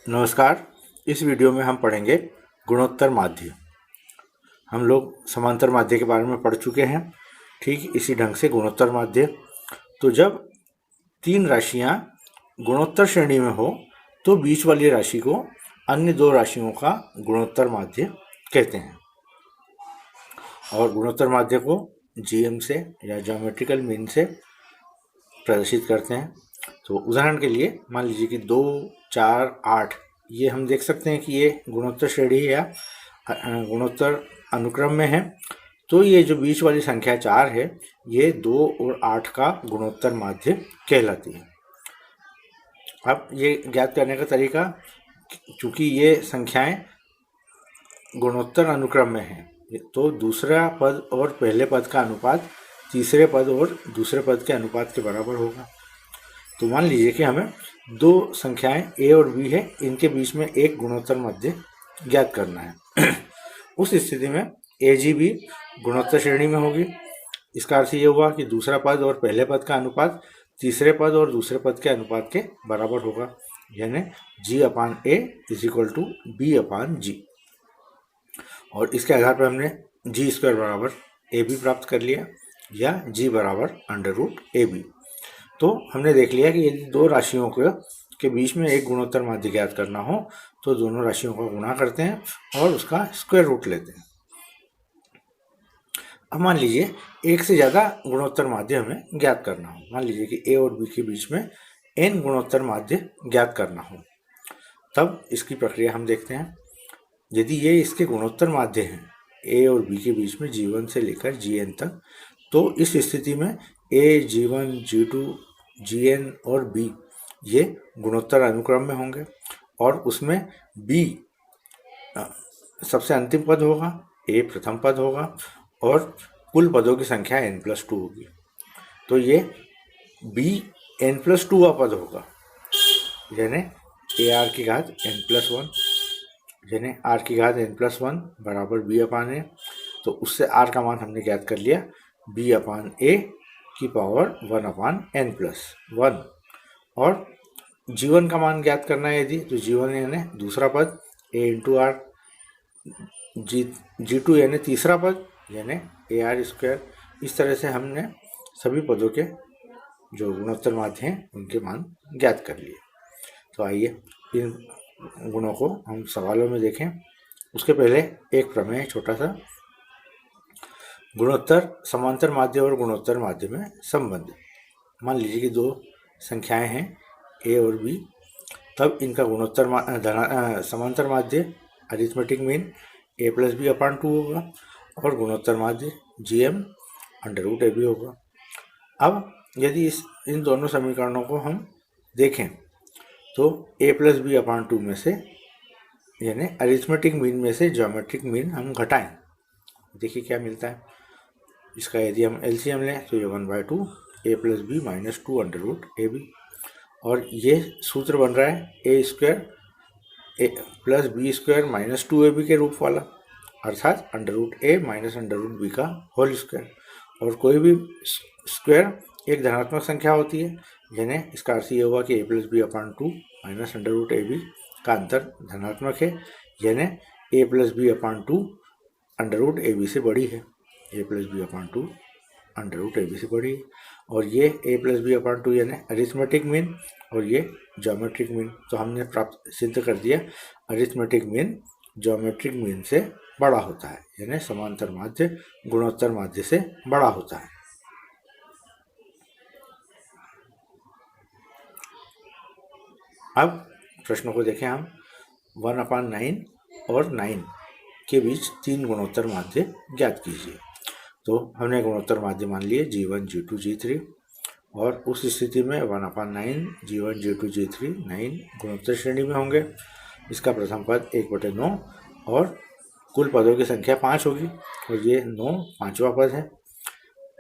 नमस्कार। इस वीडियो में हम पढ़ेंगे गुणोत्तर माध्य। हम लोग समांतर माध्य के बारे में पढ़ चुके हैं, ठीक इसी ढंग से गुणोत्तर माध्य। तो जब तीन राशियां गुणोत्तर श्रेणी में हो तो बीच वाली राशि को अन्य दो राशियों का गुणोत्तर माध्य कहते हैं और गुणोत्तर माध्य को जीएम से या ज्योमेट्रिकल मीन से प्रदर्शित करते हैं। तो उदाहरण के लिए मान लीजिए कि 2, 4, 8 ये हम देख सकते हैं कि ये गुणोत्तर श्रेणी या गुणोत्तर अनुक्रम में है। तो ये जो बीच वाली संख्या 4 है ये 2 और 8 का गुणोत्तर माध्य कहलाती है। अब ये ज्ञात करने का तरीका, चूँकि ये संख्याएं गुणोत्तर अनुक्रम में है तो दूसरा पद और पहले पद का अनुपात तीसरे पद और दूसरे पद के अनुपात के बराबर होगा। तो मान लीजिए कि हमें दो संख्याएं a और b है, इनके बीच में एक गुणोत्तर माध्य ज्ञात करना है। उस स्थिति में a-g-b गुणोत्तर श्रेणी में होगी। इसका अर्थ ये हुआ कि दूसरा पद और पहले पद का अनुपात तीसरे पद और दूसरे पद के अनुपात के बराबर होगा, यानी g/a = b/g। और इसके आधार पर हमने g² बराबर ab प्राप्त कर लिया या g बराबर √ab। तो हमने देख लिया कि यदि दो राशियों के बीच में एक गुणोत्तर माध्य ज्ञात करना हो तो दोनों राशियों का गुणा करते हैं और उसका स्क्वायर रूट लेते हैं। अब मान लीजिए एक से ज़्यादा गुणोत्तर माध्य हमें ज्ञात करना हो। मान लीजिए कि a और b के बीच में n गुणोत्तर माध्य ज्ञात करना हो, तब इसकी प्रक्रिया हम देखते हैं। यदि ये इसके गुणोत्तर माध्य हैं a और b के बीच में g1 से लेकर gn तक, तो इस स्थिति में a, g1, g2, gn और b ये गुणोत्तर अनुक्रम में होंगे और उसमें b सबसे अंतिम पद होगा, a प्रथम पद होगा और कुल पदों की संख्या n+2 होगी। तो ये b n+2 पद होगा, यानी ar की घात n+1, यानी r की घात n+1 बराबर b/a। तो उससे r का मान हमने ज्ञात कर लिया b/a की पावर 1/n+1। और g1 का मान ज्ञात करना है यदि, तो g1 यानी दूसरा पद a × r, g2 यानी तीसरा पद यानी ar²। इस तरह से हमने सभी पदों के जो गुणोत्तर माध्य हैं उनके मान ज्ञात कर लिए। तो आइए इन गुणों को हम सवालों में देखें। उसके पहले एक प्रमेय छोटा सा, गुणोत्तर समांतर माध्य और गुणोत्तर माध्य में संबंध। मान लीजिए कि दो संख्याएं हैं a और b, तब इनका गुणोत्तर समांतर माध्य अरिथमेटिक मीन a+b/2 होगा और गुणोत्तर माध्य gm √ab होगा। अब यदि इन दोनों समीकरणों को हम देखें तो a+b/2 में से यानी अरिथमेटिक मीन में से ज्योमेट्रिक मीन हम घटाएं, देखिए क्या मिलता है। इसका यदि हम एलसीएम लें तो ये 1/2 a+b - 2 √ab। और ये सूत्र बन रहा है a² + b² - 2ab के रूप वाला, अर्थात √a - √b का होल स्क्वायर। और कोई भी स्क्वायर एक धनात्मक संख्या होती है, यानी इसका अर्थ ये होगा कि a+b/2 - √ab का अंतर धनात्मक है, यानी a+b/2 √ab से बड़ी है, a+b/2 √ab से बड़ी है। और ये a+b/2 यानी अरिथमेटिक मीन और ये ज्योमेट्रिक मीन। तो हमने प्राप्त सिद्ध कर दिया अरिथमेटिक मीन ज्योमेट्रिक मीन से बड़ा होता है, यानी समांतर माध्य गुणोत्तर माध्य से बड़ा होता है। अब प्रश्नों को देखें हम। 1/9 और 9 के बीच तीन गुणोत्तर माध्य ज्ञात कीजिए। तो हमने गुणोत्तर माध्य मान लिए g1, g2, g3 और उस स्थिति में 1/9 g1, g2, g3 9 गुणोत्तर श्रेणी में होंगे। इसका प्रथम पद 1/9 और कुल पदों की संख्या 5 होगी और ये 9 पाँचवा पद है।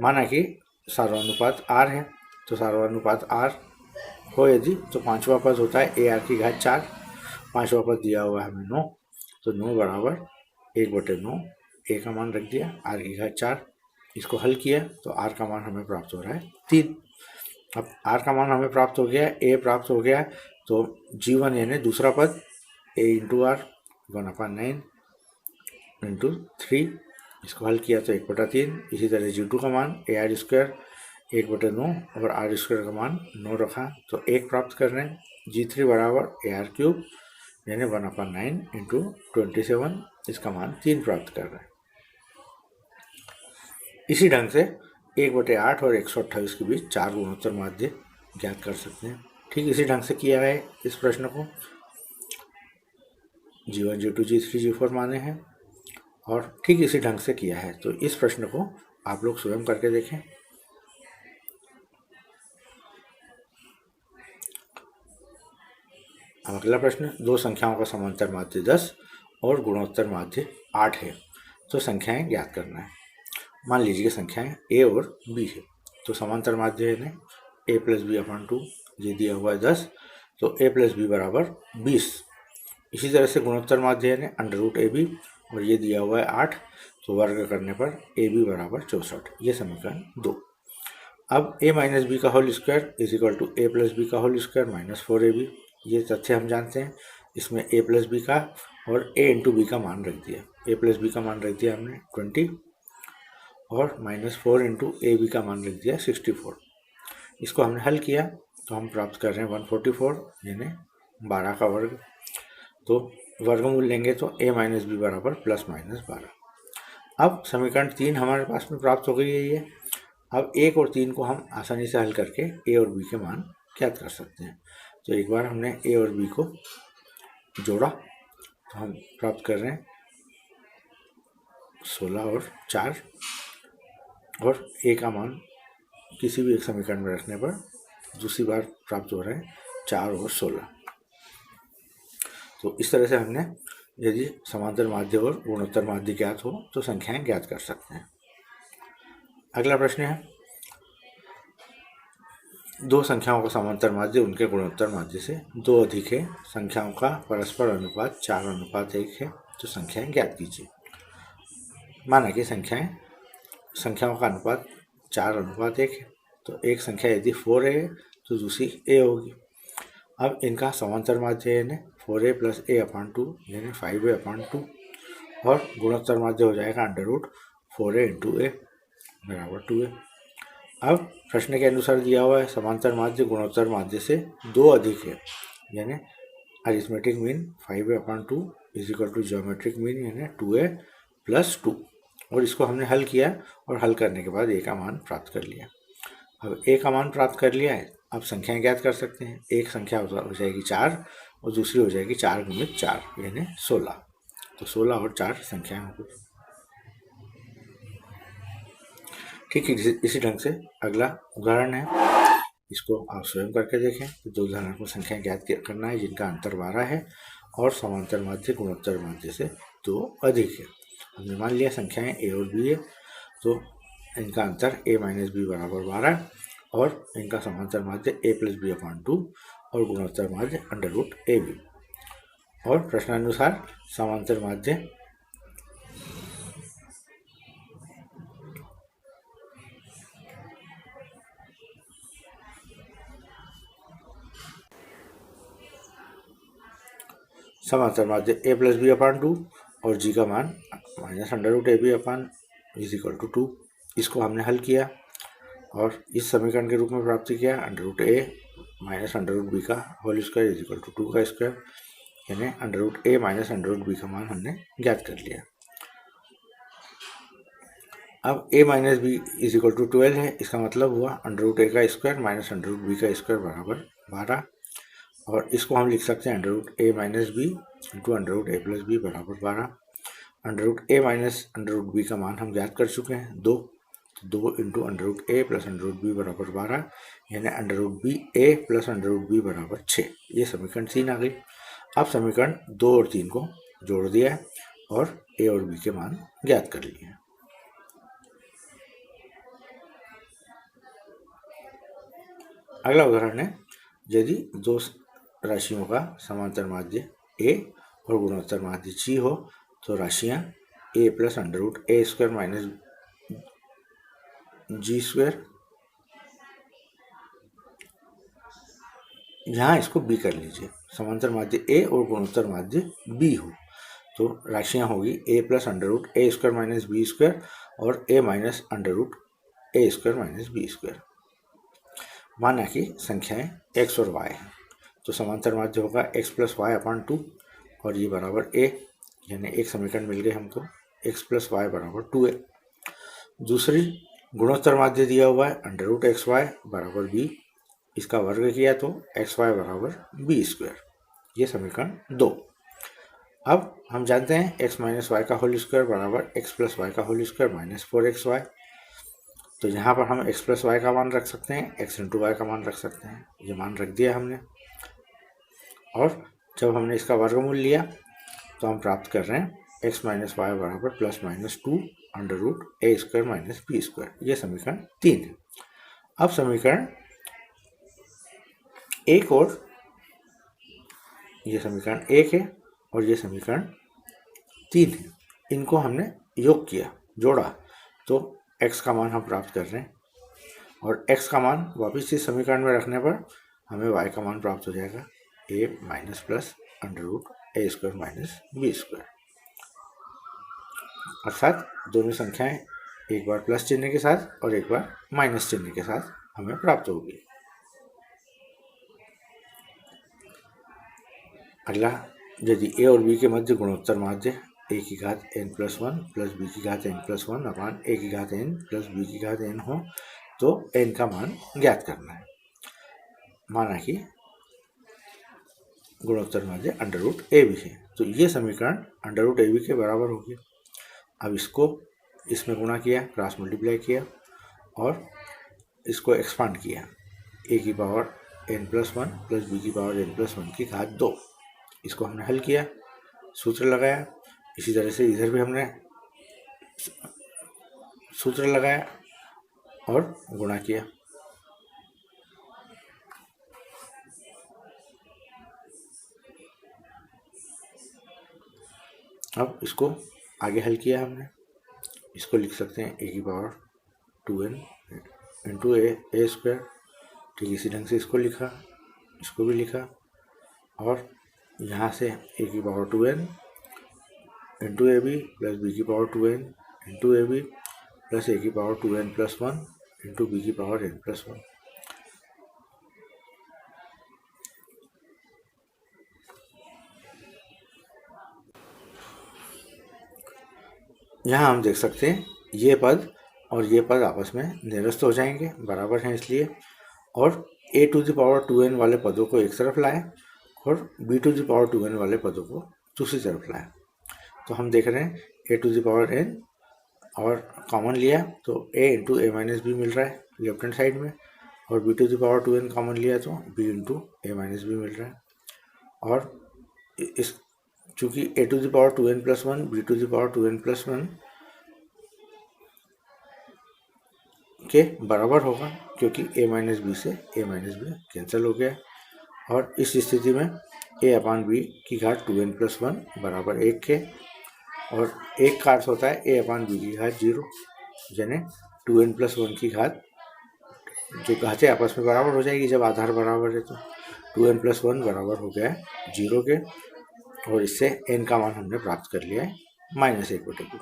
माना कि सार्वनुपात r है, तो सार्वनुपात r हो यदि तो पाँचवा पद होता है ar की घात 4। पाँचवा पद दिया हुआ है हमें 9, तो 9 बराबर 1/9, a का मान रख दिया r की घात 4। इसको हल किया तो r का मान हमें प्राप्त हो रहा है 3। अब r का मान हमें प्राप्त हो गया, a प्राप्त हो गया, तो g1 यानी दूसरा पद ए इंटू आर 1/9 इंटू 3, इसको हल किया तो 1/3। इसी तरह G2 का मान AR² 1/9 और R² का मान 9 रखा तो 1 प्राप्त कर रहे हैं। G3 बराबर AR³ यानी 1/9 इंटू 27, इसका मान 3 प्राप्त कर रहे हैं। इसी ढंग से 1/8 और 128 के बीच 4 गुणोत्तर माध्य ज्ञात कर सकते हैं। ठीक इसी ढंग से किया है इस प्रश्न को। G1 G2 G3 G4 माने हैं और ठीक इसी ढंग से किया है। तो इस प्रश्न को आप लोग स्वयं करके देखें। अब अगला प्रश्न, दो संख्याओं का समांतर माध्य 10 और गुणोत्तर माध्य 8 है, तो संख्याएं ज्ञात करना है। मान लीजिए संख्याएं a और b है, तो समांतर माध्य है a प्लस बी अपॉन 2, ये दिया हुआ है 10, तो a प्लस बी बराबर 20। इसी तरह से गुणोत्तर माध्य है √ab और ये दिया हुआ है 8, तो वर्ग करने पर ab बराबर 64, ये समीकरण 2। अब a माइनस बी का whole square is equal to a plus B का होल स्क्वायर माइनस 4ab, ये तथ्य हम जानते हैं। इसमें a प्लस बी का और a इंटू बी का मान रख दिया। a प्लस बी का मान रख दिया हमने 20 और -4 इंटू ए बी का मान रख दिया 64। इसको हमने हल किया तो हम प्राप्त कर रहे हैं 144 यानी 12 का वर्ग। तो वर्गमूल लेंगे तो a माइनस बी बराबर +-12। अब समीकरण 3 हमारे पास में प्राप्त हो गई है ये। अब 1 और 3 को हम आसानी से हल करके a और b के मान ज्ञात कर सकते हैं। तो एक बार हमने a और b को जोड़ा तो हम प्राप्त कर रहे हैं 16 और 4, और a का मान किसी भी एक समीकरण में रखने पर दूसरी बार प्राप्त हो रहे हैं 4 और 16। तो इस तरह से हमने यदि समांतर माध्य और गुणोत्तर माध्य ज्ञात हो तो संख्याएं ज्ञात कर सकते हैं। अगला प्रश्न है, दो संख्याओं का समांतर माध्य उनके गुणोत्तर माध्य से 2 अधिक है, संख्याओं का परस्पर अनुपात 4:1 है, तो संख्याएं ज्ञात कीजिए। माना कि संख्याओं का अनुपात 4:1 है, तो एक संख्या यदि 4a है तो दूसरी a होगी। अब इनका समांतर माध्य है 4a प्लस a अपॉन 2 यानी 5a अपॉन 2, और गुणोत्तर माध्य हो जाएगा √4a इंटू a बराबर 2a। अब प्रश्न के अनुसार दिया हुआ है समांतर माध्य गुणोत्तर माध्य से 2 अधिक है, यानी arithmetic mean 5a upon 2 is equal to geometric mean यानी 2a प्लस 2, और इसको हमने हल किया और हल करने के बाद a का मान प्राप्त कर लिया। अब a का मान प्राप्त कर लिया है, अब संख्याएं ज्ञात कर सकते हैं। एक संख्या हो जाएगी 4 और दूसरी हो जाएगी 4 गुणित 4 यानी 16, तो 16 और 4 संख्याएं होंगी। ठीक है, इसी ढंग से अगला उदाहरण है, इसको आप स्वयं करके देखें। तो दो उदाहरण को संख्याएं ज्ञात करना है जिनका अंतर 12 है और समांतर माध्य गुणोत्तर माध्य से 2 अधिक है। हमने मान लिया संख्याएं a और b है, तो इनका अंतर a माइनस बी बराबर 12 और इनका समांतर माध्य a प्लस बी अपॉन 2 और गुणोत्तर माध्य √ab। और प्रश्नानुसार समांतर माध्य a प्लस बी अपॉन 2 और g का मान -√ab upon is equal to 2, इसको हमने हल किया और इस समीकरण के रूप में प्राप्त किया √a माइनस √b का whole square is equal to 2 का स्क्वायर, यानी √a माइनस √b का मान हमने ज्ञात कर लिया। अब a minus B is equal to 12 है, इसका मतलब हुआ √a का स्क्वायर माइनस √b का स्क्वायर बराबर 12, और इसको हम लिख सकते हैं √a minus B into √a plus B बराबर 12। √a माइनस √b का मान हम ज्ञात कर चुके हैं 2, तो 2 इंटू √a प्लस √b बराबर 12 यानी √ba प्लस √b बराबर 6, ये समीकरण 3 आ गई। अब समीकरण 2 और 3 को जोड़ दिया है और a और b के मान ज्ञात कर लिए हैं। अगला उदाहरण है, यदि दो राशियों का समांतर माध्य a और गुणोत्तर माध्य g हो तो राशियां a plus √a² minus g², यहाँ इसको b कर लीजिए, समांतर माध्य ए और गुणोत्तर माध्य बी हो, तो राशियां होगी ए plus under root a square minus b square और ए minus under root a square minus b square. माना कि संख्याएं एक्स और वाई हैं, तो समांतर माध्य होगा एक्स प्लस वाई अपॉन 2 और ये बराबर ए, यानी एक समीकरण मिल गए हमको एक्स प्लस वाई बराबर 2a। दूसरी गुणोत्तर माध्य दिया हुआ है अंडर रूट एक्स वाई बराबर बी, इसका वर्ग किया तो एक्स वाई बराबर बी स्क्वायर, ये समीकरण 2। अब हम जानते हैं एक्स माइनस वाई का होल स्क्वायर बराबर एक्स प्लस वाई का होल स्क्वायर माइनस 4एक्स वाई, तो यहाँ पर हम एक्स प्लस वाई का मान रख सकते हैं, एक्स इंटू वाई का मान रख सकते हैं, ये मान रख दिया हमने। और जब हमने इसका वर्गमूल लिया तो हम प्राप्त कर रहे हैं एक्स माइनस वाई बराबर plus minus 2 under root a square minus b square, ये समीकरण 3 है। अब समीकरण 1 और ये समीकरण 1 है और ये समीकरण 3 है, इनको हमने योग किया, जोड़ा, तो x का मान हम प्राप्त कर रहे हैं और x का मान वापस इस समीकरण में रखने पर हमें y का मान प्राप्त हो जाएगा a minus plus under root a square minus b square, अर्थात दोनों संख्याएं एक बार प्लस चिन्ह के साथ और एक बार माइनस चिन्ह के साथ हमें प्राप्त होगी। अगला, यदि a और b के मध्य गुणोत्तर माध्य a की घात n प्लस 1 प्लस b की घात n प्लस 1 अपान a की घात n प्लस b की घात n हो तो n का मान ज्ञात करना है। माना कि गुणोत्तर माध्य अंडर रूट ए बी है, तो ये समीकरण अंडर रूट ए बी के बराबर होगी। अब इसको इसमें गुणा किया, क्रॉस मल्टीप्लाई किया और इसको एक्सपांड किया, a की power n plus 1 plus b की पावर n प्लस 1 की घात 2, इसको हमने हल किया, सूत्र लगाया। इसी तरह से इधर भी हमने सूत्र लगाया और गुणा किया। अब इसको आगे हल किया हमने, इसको लिख सकते हैं a की पावर 2n इंटू ए स्क्वायर, ठीक इसी ढंग से इसको लिखा, इसको भी लिखा और यहाँ से a की power 2n into a b plus b की power 2n into a b plus a की power 2n plus 1 into b की पावर n प्लस 1। यहाँ हम देख सकते हैं ये पद और ये पद आपस में निरस्त हो जाएंगे, बराबर हैं इसलिए, और a to the power 2n वाले पदों को एक तरफ लाएं और b to the power 2n वाले पदों को दूसरी तरफ लाएं। तो हम देख रहे हैं a to the power n और कॉमन लिया तो a into a minus b मिल रहा है लेफ्ट हैंड साइड में, और b to the power 2n common लिया तो b into a minus b मिल रहा है। और इस चूँकि a to the power 2n plus 1 b to the power 2n plus 1 के बराबर होगा, क्योंकि a माइनस बी से a माइनस बी कैंसिल हो गया, और इस स्थिति में a अपान बी की घात 2n प्लस 1 बराबर 1 के, और 1 का अर्थ होता है a अपान बी की घात 0, यानी 2n प्लस 1 की घात, जो घातें आपस में बराबर हो जाएगी जब आधार बराबर है, तो 2n प्लस 1 बराबर हो गया है 0 के, और इससे n का मान हमने प्राप्त कर लिया है -1/2।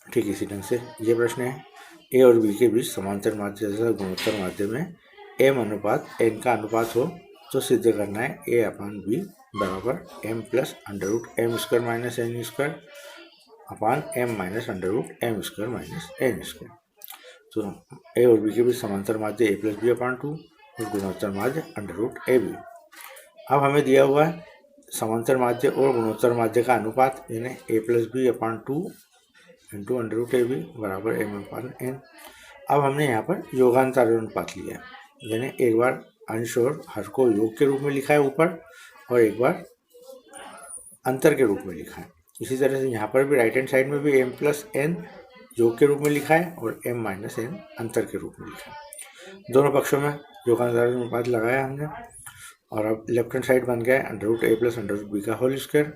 ठीक इसी ढंग से ये प्रश्न है, a और b के बीच समांतर माध्य तथा गुणोत्तर माध्य में m अनुपात n का अनुपात हो तो सिद्ध करना है a अपान b बराबर m plus under root m square minus n square upon m minus under root m square minus n square. तो a और b के बीच समांतर माध्य a प्लस बी अपान 2 और गुणोत्तर माध्य अंडर रूट ए बी। अब हमें दिया हुआ है समांतर माध्य और गुणोत्तर माध्य का अनुपात, यानी a plus b upon 2 into under root a b बराबर m अपान n। अब हमने यहाँ पर योगांतर अनुपात लिया, यानी एक बार अंश और हर को योग के रूप में लिखा है ऊपर और एक बार अंतर के रूप में लिखा है। इसी तरह से यहाँ पर भी राइट हैंड साइड में भी m प्लस n योग के रूप में लिखा है और m माइनस n अंतर के रूप में लिखा है। दोनों पक्षों में योगांतर अनुपात लगाया हमने, और अब लेफ्ट हैंड साइड बन गया है under root a plus under root b का होल स्क्वायर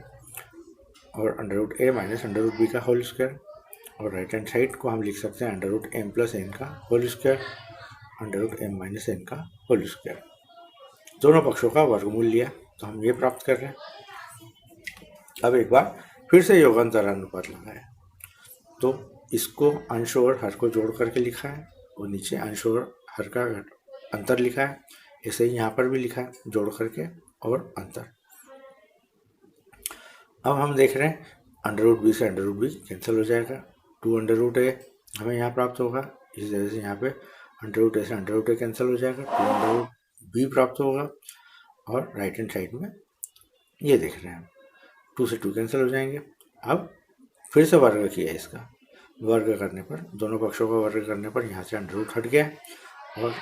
और under root a minus under root b का होल स्क्वायर, और राइट हैंड साइड को हम लिख सकते हैं under root m plus n का होल स्क्वायर √m-n का होल स्क्वायर। दोनों पक्षों का वर्गमूल लिया तो हम ये प्राप्त कर रहे हैं। अब एक बार फिर से योगांतर अनुपात लगाया तो इसको अंश और हर को जोड़ करके लिखा है और नीचे अंश और हर का अंतर लिखा है। ऐसे ही यहाँ पर भी लिखा है जोड़ करके और अंतर। अब हम देख रहे हैं √b से √b कैंसिल हो जाएगा, 2√a हमें यहाँ प्राप्त होगा। इस तरह से यहाँ पे √a से √a कैंसिल हो जाएगा, 2√b प्राप्त होगा। और राइट हैंड साइड में ये देख रहे हैं 2 से 2 कैंसिल हो जाएंगे। अब फिर से वर्ग किया इसका, वर्ग करने पर दोनों पक्षों का वर्ग करने पर यहाँ से √ हट गया और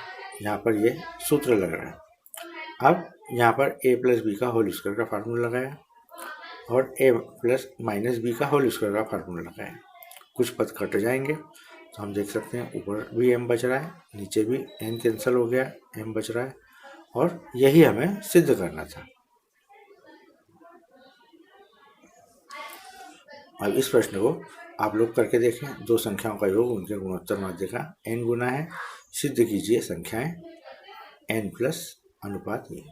यहाँ पर ये सूत्र लग रहा है। अब यहाँ पर a + b का होल स्क्वायर का फार्मूला लगाया और a + -b का होल स्क्वायर का फार्मूला लगाया। कुछ पद कट जाएंगे तो हम देख सकते हैं ऊपर भी m बच रहा है, नीचे भी n कैंसिल हो गया, m बच रहा है और यही हमें सिद्ध करना था। अब इस प्रश्न को आप लोग करके देखें। दो संख्याओं का योग उनके गुणोत्तर माध्य का n गुना है। सिद्ध कीजिए संख्याएं n प्लस अनुपात ये।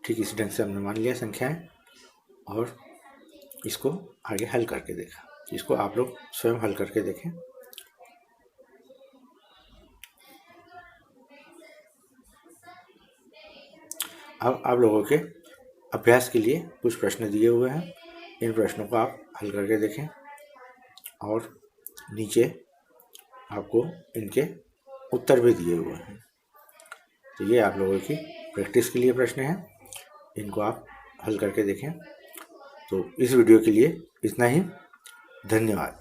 ठीक इसी ढंग से हमने मान लिया संख्याएं और इसको आगे हल करके देखा। इसको आप लोग स्वयं हल करके देखें। अब आप लोगों के अभ्यास के लिए कुछ प्रश्न दिए हुए हैं, इन प्रश्नों को आप हल करके देखें और नीचे आपको इनके उत्तर भी दिए हुए हैं। तो ये आप लोगों की प्रैक्टिस के लिए प्रश्न हैं, इनको आप हल करके देखें। तो इस वीडियो के लिए इतना ही। धन्यवाद।